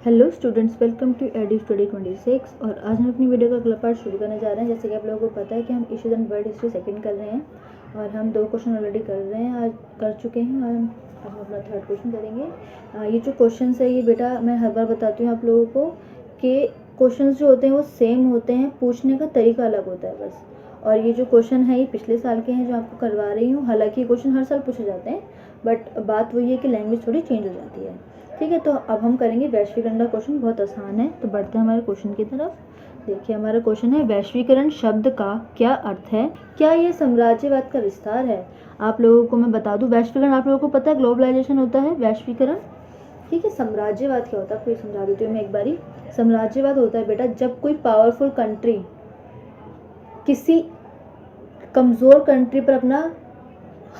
Hello students, welcome to AD study 26। और आज हम अपनी वीडियो का अगला पार्ट शुरू करने जा रहे हैं। जैसे कि आप लोगों को पता है कि हम issues and world history second कर रहे हैं और हम 2 क्वेश्चन ऑलरेडी कर रहे हैं, आज कर चुके हैं और हम अपना 3rd क्वेश्चन करेंगे। ये जो क्वेश्चन है ये बेटा मैं हर बार बताती हूँ आप लोगों को कि क्वेश्चन जो होते हैं वो सेम होते हैं, पूछने का तरीका अलग होता है बस। और ये जो क्वेश्चन है ये पिछले साल के हैं जो आपको करवा रही हूँ। हालांकि ये क्वेश्चन हर साल पूछे जाते हैं, बट बात वही है कि लैंग्वेज थोड़ी चेंज हो जाती है। ठीक है, तो अब हम करेंगे वैश्वीकरण का क्वेश्चन, बहुत आसान है। तो बढ़ते हैं हमारे क्वेश्चन की तरफ। देखिए हमारा क्वेश्चन है, वैश्वीकरण शब्द का क्या अर्थ है? क्या ये साम्राज्यवाद का विस्तार है? आप लोगों को मैं बता दूं, वैश्वीकरण आप लोगों को पता है ग्लोबलाइजेशन होता है वैश्वीकरण। ठीक है, साम्राज्यवाद क्या होता है आपको समझा देती हूँ मैं एक बारी। साम्राज्यवाद होता है बेटा जब कोई पावरफुल कंट्री किसी कमज़ोर कंट्री पर अपना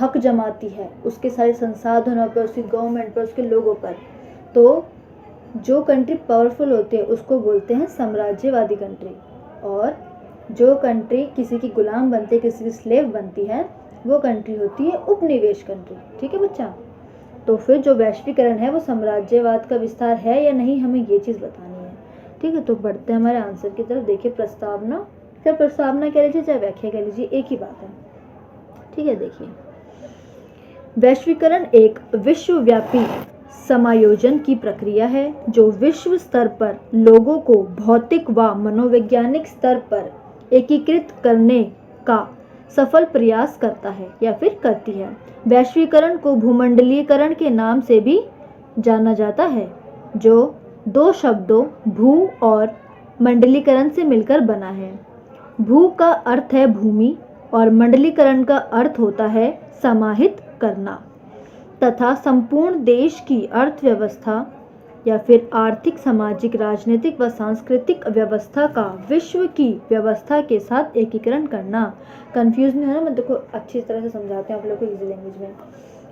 हक जमाती है, उसके सारे संसाधनों पर, उसकी गवर्नमेंट पर, उसके लोगों पर। तो जो कंट्री पावरफुल होती है उसको बोलते हैं साम्राज्यवादी कंट्री, और जो कंट्री किसी की गुलाम बनती है, किसी की स्लेव बनती है, वो कंट्री होती है उपनिवेश कंट्री। ठीक है बच्चा, तो फिर जो वैश्वीकरण है वो साम्राज्यवाद का विस्तार है या नहीं, हमें ये चीज़ बतानी है। ठीक है, तो बढ़ते हैं हमारे आंसर की तरफ। देखिए प्रस्तावना, चाहे प्रस्तावना कह लीजिए चाहे व्याख्या कह लीजिए, एक ही बात है। ठीक है, देखिए वैश्वीकरण एक विश्वव्यापी समायोजन की प्रक्रिया है जो विश्व स्तर पर लोगों को भौतिक व मनोवैज्ञानिक स्तर पर एकीकृत करने का सफल प्रयास करता है या फिर करती है। वैश्वीकरण को भूमंडलीकरण के नाम से भी जाना जाता है, जो 2 शब्दों भू और मंडलीकरण से मिलकर बना है। भू का अर्थ है भूमि और मंडलीकरण का अर्थ होता है समाहित करना तथा संपूर्ण देश की अर्थव्यवस्था या फिर आर्थिक, सामाजिक, राजनीतिक व सांस्कृतिक व्यवस्था का विश्व की व्यवस्था के साथ एकीकरण करना। कंफ्यूज नहीं होना, मैं देखो अच्छी तरह से समझाते हैं आप लोग को इजी लैंग्वेज में।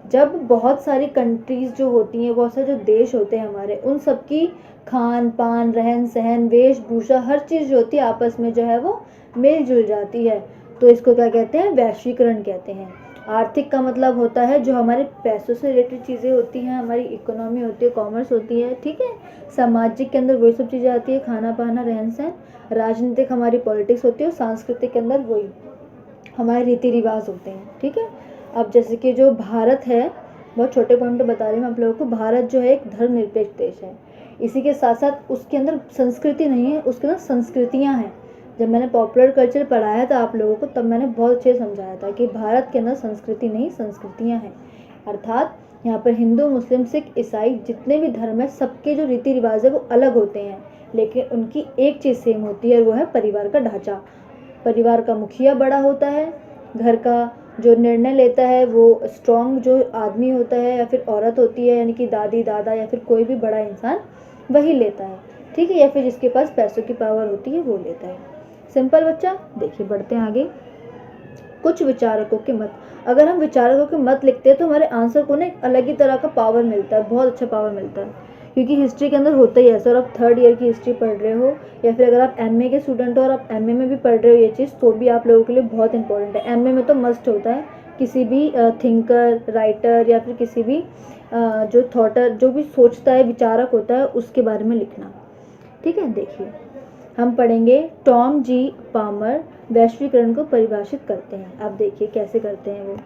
जब बहुत सारी कंट्रीज जो होती हैं, बहुत सारे जो देश होते हैं हमारे, उन सबकी खान पान, रहन सहन, वेशभूषा, हर चीज़ जो होती है आपस में जो है वो मिलजुल जाती है, तो इसको क्या कहते हैं? वैश्वीकरण कहते हैं। आर्थिक का मतलब होता है जो हमारे पैसों से रिलेटेड चीज़ें होती हैं, हमारी इकोनॉमी होती है, कॉमर्स होती है। ठीक है, सामाजिक के अंदर वही सब चीज़ें आती है, खाना पाना, रहन सहन। राजनीतिक हमारी पॉलिटिक्स होती है, और सांस्कृतिक के अंदर वही हमारे रीति रिवाज होते हैं। ठीक है, अब जैसे कि जो भारत है, बहुत छोटे पॉइंट बता रही हूँ मैं आप लोगों को। भारत जो है एक धर्मनिरपेक्ष देश है, इसी के साथ साथ उसके अंदर संस्कृति नहीं है, उसके अंदर संस्कृतियाँ हैं। जब मैंने पॉपुलर कल्चर पढ़ाया था आप लोगों को, तब मैंने बहुत अच्छे समझाया था कि भारत के अंदर संस्कृति नहीं, संस्कृतियाँ हैं। अर्थात यहाँ पर हिंदू, मुस्लिम, सिख, ईसाई जितने भी धर्म है, सबके जो रीति रिवाज है वो अलग होते हैं, लेकिन उनकी एक चीज़ सेम होती है, वो है परिवार का ढांचा। परिवार का मुखिया बड़ा होता है, घर का जो निर्णय लेता है वो स्ट्रॉन्ग जो आदमी होता है या फिर औरत होती है, यानी कि दादी, दादा या फिर कोई भी बड़ा इंसान वही लेता है। ठीक है, या फिर जिसके पास पैसों की पावर होती है वो लेता है। सिंपल बच्चा। देखिए बढ़ते हैं आगे। कुछ विचारकों के मत, अगर हम विचारकों के मत लिखते हैं तो हमारे आंसर को ना एक अलग ही तरह का पावर मिलता है, बहुत अच्छा पावर मिलता है, क्योंकि हिस्ट्री के अंदर होता ही है। सर आप 3rd ईयर की हिस्ट्री पढ़ रहे हो, या फिर अगर आप एमए के स्टूडेंट हो और आप एमए में भी पढ़ रहे हो ये चीज़, तो भी आप लोगों के लिए बहुत इंपॉर्टेंट है। एमए में तो मस्ट होता है, किसी भी थिंकर, राइटर या फिर किसी भी जो थॉटर, जो भी सोचता है, विचारक होता है, उसके बारे में लिखना। ठीक है, देखिए हम पढ़ेंगे टॉम जी पामर वैश्वीकरण को परिभाषित करते हैं। आप देखिए कैसे करते हैं वो।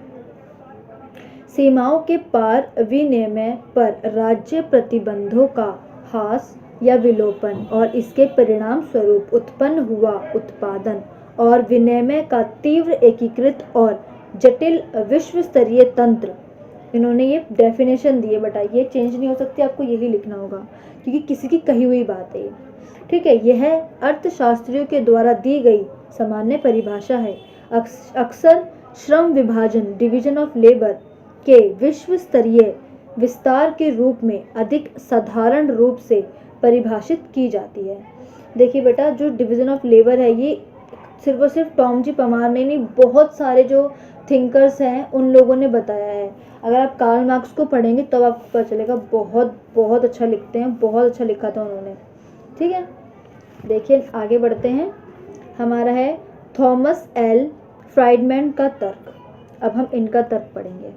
सीमाओं के पार विनिमय पर राज्य प्रतिबंधों का ह्रास या विलोपन और इसके परिणाम स्वरूप उत्पन्न हुआ उत्पादन और विनिमय का तीव्र, एकीकृत और जटिल विश्व स्तरीय तंत्र। इन्होंने ये डेफिनेशन दी है, बट ये चेंज नहीं हो सकती, आपको यही लिखना होगा क्योंकि किसी की कही हुई बात है ये। ठीक है, यह अर्थशास्त्रियों के द्वारा दी गई सामान्य परिभाषा है। अक्सर श्रम विभाजन, डिवीजन ऑफ लेबर के विश्व स्तरीय विस्तार के रूप में अधिक साधारण रूप से परिभाषित की जाती है। देखिए बेटा, जो डिवीजन ऑफ लेबर है ये सिर्फ और सिर्फ टॉम जी पमार ने नहीं, बहुत सारे जो थिंकर्स हैं उन लोगों ने बताया है। अगर आप कार्ल मार्क्स को पढ़ेंगे तब आपको पता चलेगा, बहुत बहुत अच्छा लिखते हैं, बहुत अच्छा लिखा था उन्होंने। ठीक है, देखिए आगे बढ़ते हैं। हमारा है थॉमस एल फ्राइडमैन का तर्क। अब हम इनका तर्क पढ़ेंगे।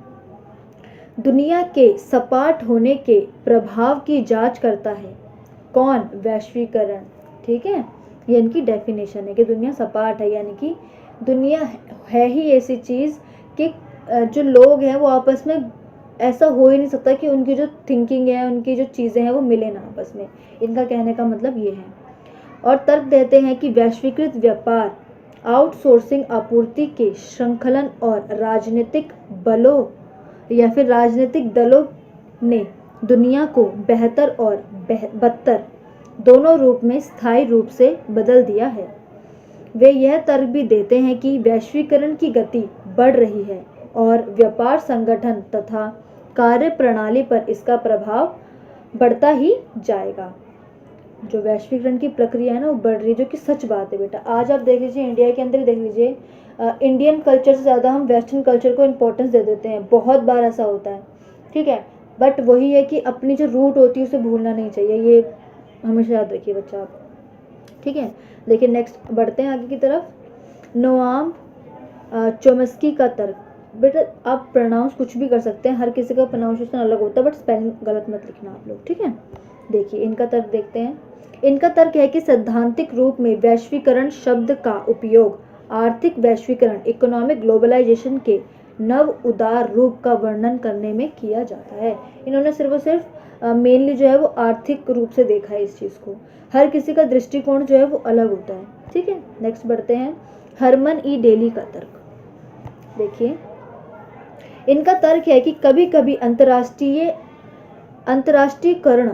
दुनिया के सपाट होने के प्रभाव की जांच करता है, कौन? वैश्वीकरण। ठीक है, ये इनकी डेफिनेशन है कि दुनिया सपाट है, यानी कि दुनिया है ही ऐसी चीज़ कि जो लोग हैं वो आपस में, ऐसा हो ही नहीं सकता कि उनकी जो थिंकिंग है, उनकी जो चीज़ें हैं वो मिले ना आपस में। इनका कहने का मतलब ये है। और तर्क देते हैं कि वैश्वीकृत व्यापार, आउटसोर्सिंग, आपूर्ति के श्रृंखलन और राजनीतिक बलों या फिर राजनीतिक दलों ने दुनिया को बेहतर और बदतर दोनों रूप में स्थायी रूप से बदल दिया है। वे यह तर्क भी देते हैं कि वैश्वीकरण की गति बढ़ रही है और व्यापार संगठन तथा कार्य प्रणाली पर इसका प्रभाव बढ़ता ही जाएगा। जो वैश्वीकरण की प्रक्रिया है ना वो बढ़ रही है, जो कि सच बात है बेटा। आज आप देख लीजिए, इंडिया के अंदर ही देख लीजिए, इंडियन कल्चर से ज़्यादा हम वेस्टर्न कल्चर को इम्पोर्टेंस दे देते हैं। बहुत बार ऐसा होता है, ठीक है। बट वही है कि अपनी जो रूट होती है उसे भूलना नहीं चाहिए, ये हमेशा याद रखिए बच्चा आप, ठीक है। देखिए नेक्स्ट बढ़ते हैं आगे की तरफ। नोआम चोम्स्की का तर्क। बेटा आप प्रोनाउंस कुछ भी कर सकते हैं, हर किसी का प्रोनाउंसिएशन अलग होता है, बट स्पेलिंग गलत मत लिखना आप लोग, ठीक है। देखिए इनका तर्क देखते हैं। इनका तर्क है कि सैद्धांतिक रूप में वैश्वीकरण शब्द का उपयोग आर्थिक वैश्वीकरण, इकोनॉमिक ग्लोबलाइजेशन के नव उदार रूप का वर्णन करने में किया जाता है। इन्होंने सिर्फ और सिर्फ मेनली जो है वो आर्थिक रूप से देखा है इस चीज़ को, हर किसी का दृष्टिकोण जो है वो अलग होता है, ठीक है। नेक्स्ट बढ़ते हैं। हरमन ई डेली का तर्क। देखिए इनका तर्क है कि कभी कभी अंतर्राष्ट्रीयकरण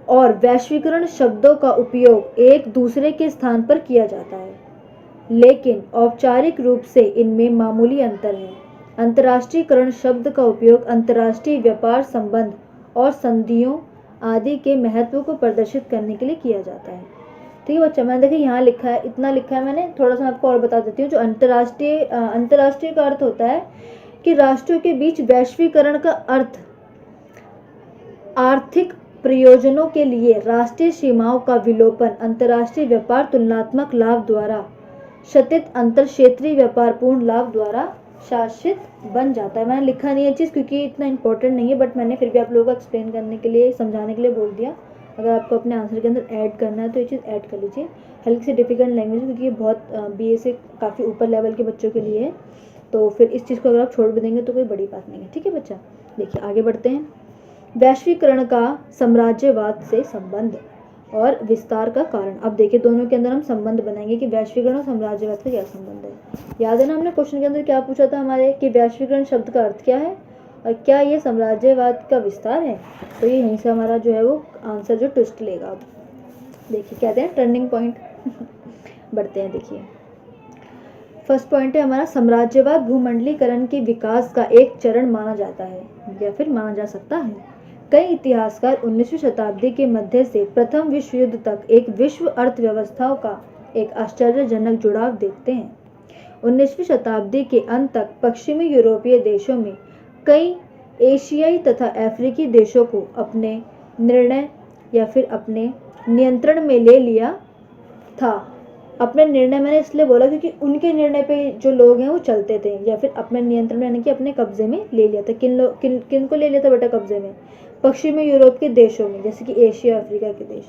और वैश्वीकरण शब्दों का उपयोग एक दूसरे के स्थान पर किया जाता है, लेकिन औपचारिक रूप से इनमें मामूली अंतर है। अंतर्राष्ट्रीयकरण शब्द का उपयोग अंतर्राष्ट्रीय व्यापार संबंध और संधियों आदि के महत्व को प्रदर्शित करने के लिए किया जाता है, ठीक है बच्चा। मैंने देखिए यहाँ लिखा है, इतना लिखा है मैंने, थोड़ा सा आपको और बता देती हूँ। जो अंतर्राष्ट्रीय का अर्थ होता है कि राष्ट्रों के बीच वैश्वीकरण का अर्थ आर्थिक प्रयोजनों के लिए राष्ट्रीय सीमाओं का विलोपन, अंतर्राष्ट्रीय व्यापार तुलनात्मक लाभ द्वारा शासित, अंतर क्षेत्रीय व्यापार पूर्ण लाभ द्वारा शासित बन जाता है। मैंने लिखा नहीं है चीज़ क्योंकि इतना इंपॉर्टेंट नहीं है, बट मैंने फिर भी आप लोगों को एक्सप्लेन करने के लिए, समझाने के लिए बोल दिया। अगर आपको अपने आंसर के अंदर ऐड करना है तो ये चीज़ ऐड कर लीजिए। हल्की सी डिफिकल्ट लैंग्वेज क्योंकि ये बहुत BA से काफ़ी ऊपर लेवल के बच्चों के लिए है, तो फिर इस चीज़ को अगर आप छोड़ भी देंगे तो कोई बड़ी बात नहीं है, ठीक है बच्चा। देखिए आगे बढ़ते हैं। वैश्वीकरण का साम्राज्यवाद से संबंध और विस्तार का कारण। अब देखिए दोनों के अंदर हम संबंध बनाएंगे कि वैश्वीकरण और साम्राज्यवाद का क्या संबंध है। याद है ना हमने क्वेश्चन के अंदर क्या पूछा था हमारे, कि वैश्वीकरण शब्द का अर्थ क्या है और क्या ये साम्राज्यवाद का विस्तार है। तो ये यहीं से हमारा जो है वो आंसर जो ट्विस्ट लेगा। अब देखिए कहते हैं टर्निंग पॉइंट। बढ़ते हैं। देखिए फर्स्ट पॉइंट है हमारा, साम्राज्यवाद भूमंडलीकरण के विकास का एक चरण माना जाता है या फिर माना जा सकता है। कई इतिहासकार 19वीं शताब्दी के मध्य से प्रथम विश्व युद्ध तक एक विश्व अर्थव्यवस्थाओं का एक आश्चर्यजनक जुड़ाव देखते हैं। 19वीं शताब्दी के अंत तक पश्चिमी यूरोपीय देशों में कई एशियाई तथा अफ्रीकी देशों को अपने निर्णय या फिर अपने नियंत्रण में ले लिया था। अपने निर्णय मैंने इसलिए बोला क्योंकि उनके निर्णय पे जो लोग हैं वो चलते थे, या फिर अपने नियंत्रण में यानी कि अपने कब्जे में ले लिया था। किन को ले लिया था बेटा कब्जे में? पश्चिमी यूरोप के देशों में, जैसे कि एशिया अफ्रीका के देश,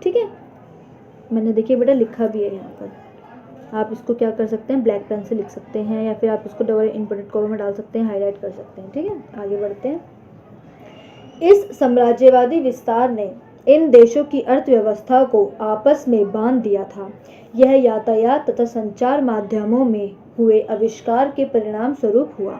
ठीक है। मैंने देखिए बेटा लिखा भी है यहाँ पर, आप इसको क्या कर सकते हैं, ब्लैक पेन से लिख सकते हैं या फिर आप इसको डबल इम्पोर्टेंट कॉलम में डाल सकते हैं, हाईलाइट कर सकते हैं, ठीक है। आगे बढ़ते हैं। इस साम्राज्यवादी विस्तार ने इन देशों की अर्थव्यवस्था को आपस में बांध दिया था। यह यातायात तथा संचार माध्यमों में हुए आविष्कार के परिणाम स्वरूप हुआ।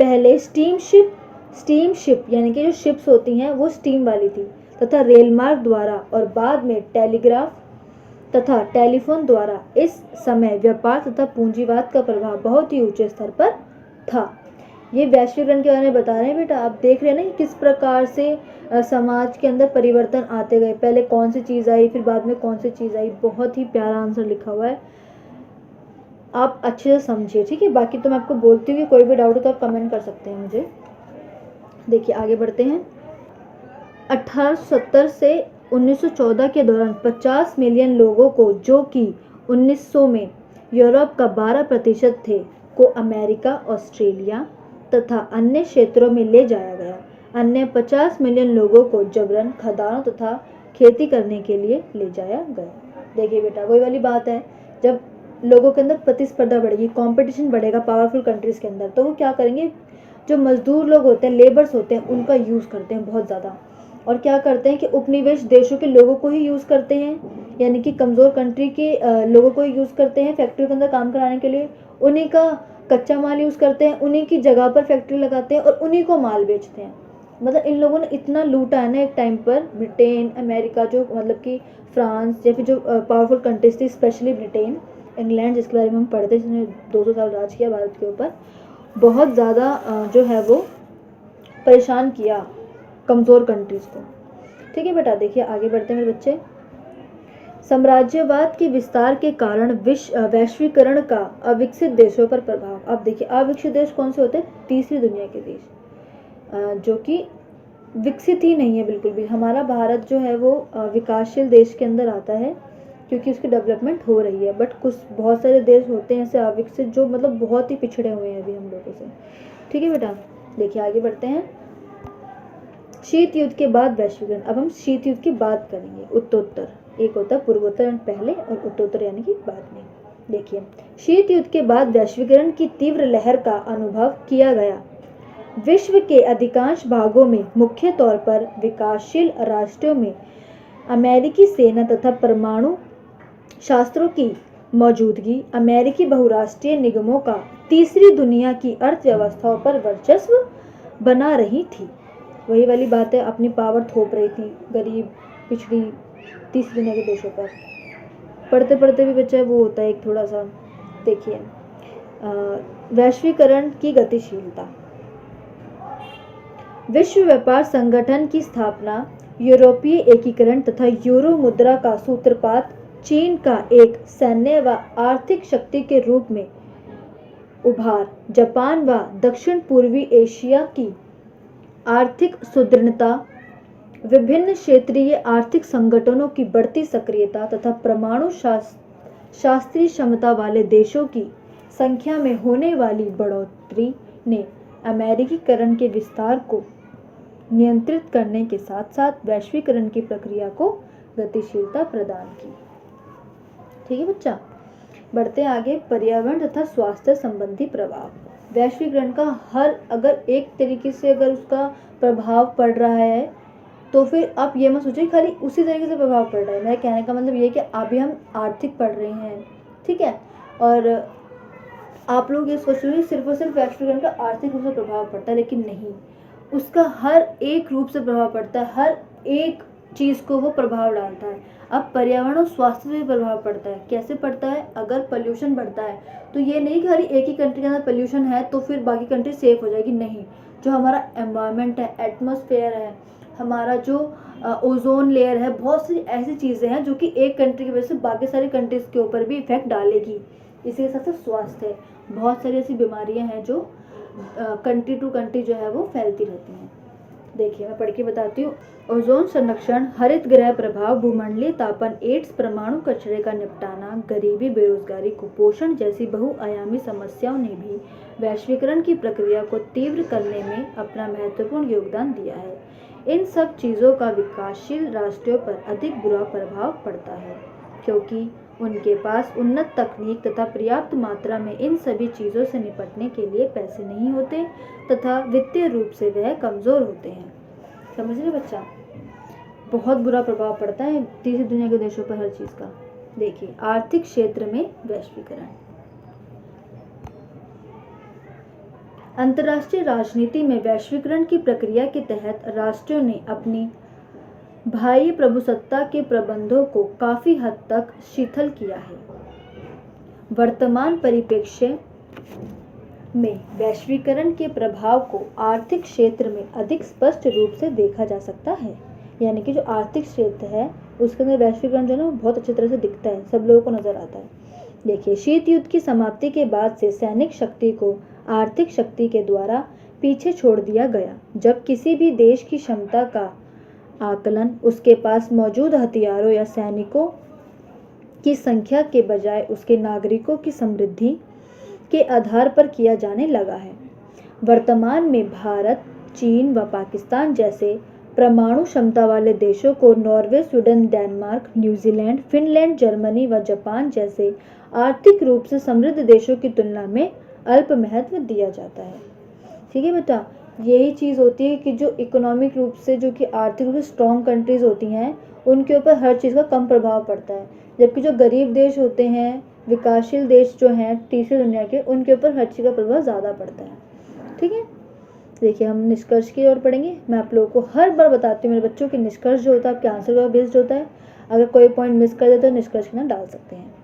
पहले स्टीमशिप यानी कि जो शिप्स होती हैं वो स्टीम वाली थी, तथा रेल मार्ग द्वारा और बाद में टेलीग्राफ तथा टेलीफोन द्वारा इस समय व्यापार तथा पूंजीवाद का प्रभाव बहुत ही ऊंचे स्तर पर था। ये वैश्वीकरण के बारे में बता रहे हैं बेटा। आप देख रहे हैं ना किस प्रकार से समाज के अंदर परिवर्तन आते गए, पहले कौन सी चीज़ आई फिर बाद में कौन सी चीज़ आई। बहुत ही प्यारा आंसर लिखा हुआ है, आप अच्छे से समझिए, ठीक है। बाकी तो मैं आपको बोलती हूँ कि कोई भी डाउट हो तो आप कमेंट कर सकते हैं मुझे। देखिए आगे बढ़ते हैं। 1870 से 1914 के दौरान 50 मिलियन लोगों को, जो कि 1900 में यूरोप का 12% थे, को अमेरिका, ऑस्ट्रेलिया तथा अन्य क्षेत्रों में ले जाया गया। अन्य 50 मिलियन लोगों को जबरन खदानों तथा खेती करने के लिए ले जाया गया। देखिए बेटा, वही वाली बात है, जब लोगों के अंदर प्रतिस्पर्धा बढ़ेगी, कंपटीशन बढ़ेगा पावरफुल कंट्रीज़ के अंदर, तो वो क्या करेंगे, जो मजदूर लोग होते हैं, लेबर्स होते हैं, उनका यूज़ करते हैं बहुत ज़्यादा। और क्या करते हैं कि उपनिवेश देशों के लोगों को ही यूज़ करते हैं, यानी कि कमज़ोर कंट्री के लोगों को ही यूज़ करते हैं फैक्ट्री के अंदर काम कराने के लिए। उन्हीं का कच्चा माल यूज़ करते हैं, उन्हीं की जगह पर फैक्ट्री लगाते हैं और उन्हीं को माल बेचते हैं। मतलब इन लोगों ने इतना लूटा है ना एक टाइम पर, ब्रिटेन, अमेरिका, जो मतलब कि फ्रांस या फिर जो पावरफुल कंट्रीज थी, स्पेशली ब्रिटेन, इंग्लैंड, जिसके बारे में हम पढ़ते हैं, जिसने 200 साल राज किया भारत के ऊपर, बहुत ज़्यादा जो है वो परेशान किया कमज़ोर कंट्रीज़ को। ठीक है बेटा, देखिए आगे बढ़ते हैं मेरे बच्चे। साम्राज्यवाद के विस्तार के कारण वैश्वीकरण का अविकसित देशों पर प्रभाव। अब देखिए, अविकसित देश कौन से होते हैं? तीसरी दुनिया के देश, जो कि विकसित ही नहीं है बिल्कुल भी। हमारा भारत जो है वो विकासशील देश के अंदर आता है, क्योंकि उसकी डेवलपमेंट हो रही है। बट कुछ बहुत सारे देश होते हैं ऐसे अविकसित, जो मतलब बहुत ही पिछड़े हुए हैं अभी हम लोगों से। ठीक है बेटा, देखिए आगे बढ़ते हैं। शीत युद्ध के बाद वैश्वीकरण। अब हम शीत युद्ध की बात करेंगे। उत्तरोत्तर, एक होता है पूर्वोत्तर पहले और उत्तरोत्तर यानी कि बाद में। देखिए, शीत युद्ध के बाद वैश्वीकरण की तीव्र लहर का अनुभव किया गया। विश्व के अधिकांश भागों में, मुख्य तौर पर विकासशील राष्ट्रों में, अमेरिकी सेना तथा परमाणु शास्त्रों की मौजूदगी अमेरिकी बहुराष्ट्रीय निगमों का तीसरी दुनिया की अर्थव्यवस्थाओं पर वर्चस्व बना रही थी। वही वाली बात है, अपनी पावर थोप रही थी गरीब, पिछड़ी तीसरी दुनिया के देशों पर। पढ़ते पढ़ते भी बच्चा वो होता है एक थोड़ा सा। देखिए, वैश्वीकरण की गतिशीलता। विश्व व्यापार संगठन की स्थापना, यूरोपीय एकीकरण तथा यूरो मुद्रा का सूत्रपात, चीन का एक सैन्य व आर्थिक शक्ति के रूप में उभार, जापान व दक्षिण पूर्वी एशिया की आर्थिक सुदृढ़ता, विभिन्न क्षेत्रीय आर्थिक संगठनों की बढ़ती सक्रियता तथा परमाणु शास्त्रीय क्षमता वाले देशों की संख्या में होने वाली बढ़ोतरी ने अमेरिकीकरण के विस्तार को नियंत्रित करने के साथ साथ वैश्वीकरण की प्रक्रिया को गतिशीलता प्रदान की। ठीक है बच्चा, बढ़ते आगे। पर्यावरण तथा स्वास्थ्य संबंधी प्रभाव। वैश्वीकरण का अगर एक तरीके से अगर उसका प्रभाव पड़ रहा है, तो फिर आप ये मत सोचिए खाली उसी तरीके से प्रभाव पड़ रहा है। मेरा कहने का मतलब ये कि अभी हम आर्थिक पढ़ रहे हैं, ठीक है, और आप लोग ये सोच रहे हैं सिर्फ और सिर्फ वैश्वीकरण का आर्थिक रूप से प्रभाव पड़ता है, लेकिन नहीं, उसका हर एक रूप से प्रभाव पड़ता है, हर एक चीज़ को वो प्रभाव डालता है। अब पर्यावरण और स्वास्थ्य में प्रभाव पड़ता है। कैसे पड़ता है? अगर पोल्यूशन बढ़ता है तो ये नहीं कि खाली एक ही कंट्री के अंदर पोल्यूशन है तो फिर बाकी कंट्री सेफ हो जाएगी, नहीं। जो हमारा एनवायरनमेंट है, एटमॉस्फेयर है, हमारा जो ओजोन लेयर है, बहुत सी ऐसी चीज़ें हैं जो कि एक कंट्री की वजह से बाकी सारी कंट्रीज़ के ऊपर भी इफेक्ट डालेगी। इसी के साथ साथ स्वास्थ्य है, बहुत सारी ऐसी बीमारियां हैं जो कंट्री टू कंट्री जो है वो फैलती रहती हैं। देखिए मैं पढ़ के बताती हूँ। ओजोन संरक्षण, हरित गृह प्रभाव, भूमंडलीय तापन, एड्स, परमाणु कचरे का निपटाना, गरीबी, बेरोजगारी, कुपोषण जैसी बहुआयामी समस्याओं ने भी वैश्वीकरण की प्रक्रिया को तीव्र करने में अपना महत्वपूर्ण योगदान दिया है। इन सब चीज़ों का विकासशील राष्ट्रों पर अधिक बुरा प्रभाव पड़ता है, क्योंकि उनके पास उन्नत तकनीक तथा पर्याप्त मात्रा में इन सभी चीज़ों से निपटने के लिए पैसे नहीं होते तथा वित्तीय रूप से वह कमज़ोर होते हैं। समझ रहे बच्चा? बहुत बुरा प्रभाव पड़ता है तीसरी दुनिया के देशों पर हर चीज़ का। देखिए, आर्थिक क्षेत्र में वैश्वीकरण। अंतर्राष्ट्रीय राजनीति में वैश्वीकरण की प्रक्रिया के तहत राष्ट्रों ने अपनी बाह्य प्रभुसत्ता के प्रबंधों को काफ़ी हद तक शिथिल किया है। वर्तमान परिप्रेक्ष्य में वैश्वीकरण के प्रभाव को आर्थिक क्षेत्र में अधिक स्पष्ट रूप से देखा जा सकता है। यानी कि जो आर्थिक क्षेत्र है उसके अंदर वैश्वीकरण जो है ना बहुत अच्छी तरह से दिखता है, सब लोगों को नज़र आता है। देखिए, शीत युद्ध की समाप्ति के बाद से सैनिक शक्ति को आर्थिक शक्ति के द्वारा पीछे छोड़ दिया गया। जब किसी भी देश की क्षमता का आकलन उसके पास मौजूद हथियारों या सैनिकों की संख्या के बजाय उसके नागरिकों की समृद्धि के आधार पर किया जाने लगा है। वर्तमान में भारत, चीन व पाकिस्तान जैसे परमाणु क्षमता वाले देशों को Norway, Sweden, Denmark, New Zealand, Finland, Germany व जापान जैसे आर्थिक रूप से समृद्ध देशों की तुलना में अल्प महत्व दिया जाता है। ठीक है बेटा, यही चीज़ होती है कि जो इकोनॉमिक रूप से, जो कि आर्थिक रूप से स्ट्रॉन्ग कंट्रीज़ होती हैं, उनके ऊपर हर चीज़ का कम प्रभाव पड़ता है, जबकि जो गरीब देश होते हैं, विकासशील देश जो हैं तीसरी दुनिया के, उनके ऊपर हर चीज़ का प्रभाव ज़्यादा पड़ता है। ठीक है, देखिए हम निष्कर्ष की ओर पढ़ेंगे। मैं आप लोगों को हर बार बताती हूँ मेरे बच्चों कि निष्कर्ष जो होता है आपके आंसर पर बेस्ड होता है। अगर कोई पॉइंट मिस कर दे तो निष्कर्ष के नाम डाल सकते हैं।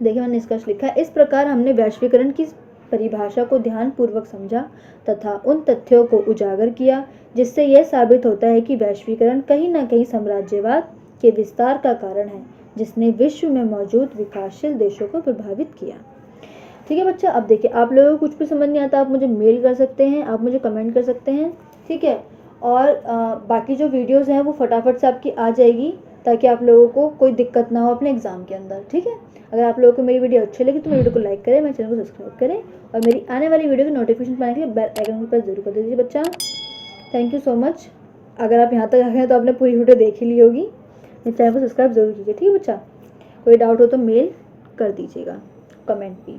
देखिए मैंने निष्कर्ष लिखा है, इस प्रकार हमने वैश्वीकरण की परिभाषा को ध्यानपूर्वक समझा तथा उन तथ्यों को उजागर किया जिससे यह साबित होता है कि वैश्वीकरण कहीं न कहीं साम्राज्यवाद के विस्तार का कारण है, जिसने विश्व में मौजूद विकासशील देशों को प्रभावित किया। ठीक है बच्चा, अब देखिए आप लोगों को कुछ भी समझ नहीं आता आप मुझे मेल कर सकते हैं, आप मुझे कमेंट कर सकते हैं। ठीक है, और बाकी जो वीडियोस हैं वो फटाफट से आपकी आ जाएगी ताकि आप लोगों को कोई दिक्कत ना हो अपने एग्जाम के अंदर। ठीक है, अगर आप लोगों को मेरी वीडियो अच्छी लगी तो मेरी वीडियो को लाइक करें, मेरे चैनल को सब्सक्राइब करें और मेरी आने वाली वीडियो की नोटिफिकेशन पाने के लिए बेल आइकन पर जरूर कर दीजिए बच्चा। Thank you so much. अगर आप यहाँ तक आ गए तो आपने पूरी वीडियो देख ही ली होगी। मेरे चैनल को सब्सक्राइब जरूर कीजिए। ठीक है बच्चा, कोई डाउट हो तो मेल कर दीजिएगा, कमेंट भी।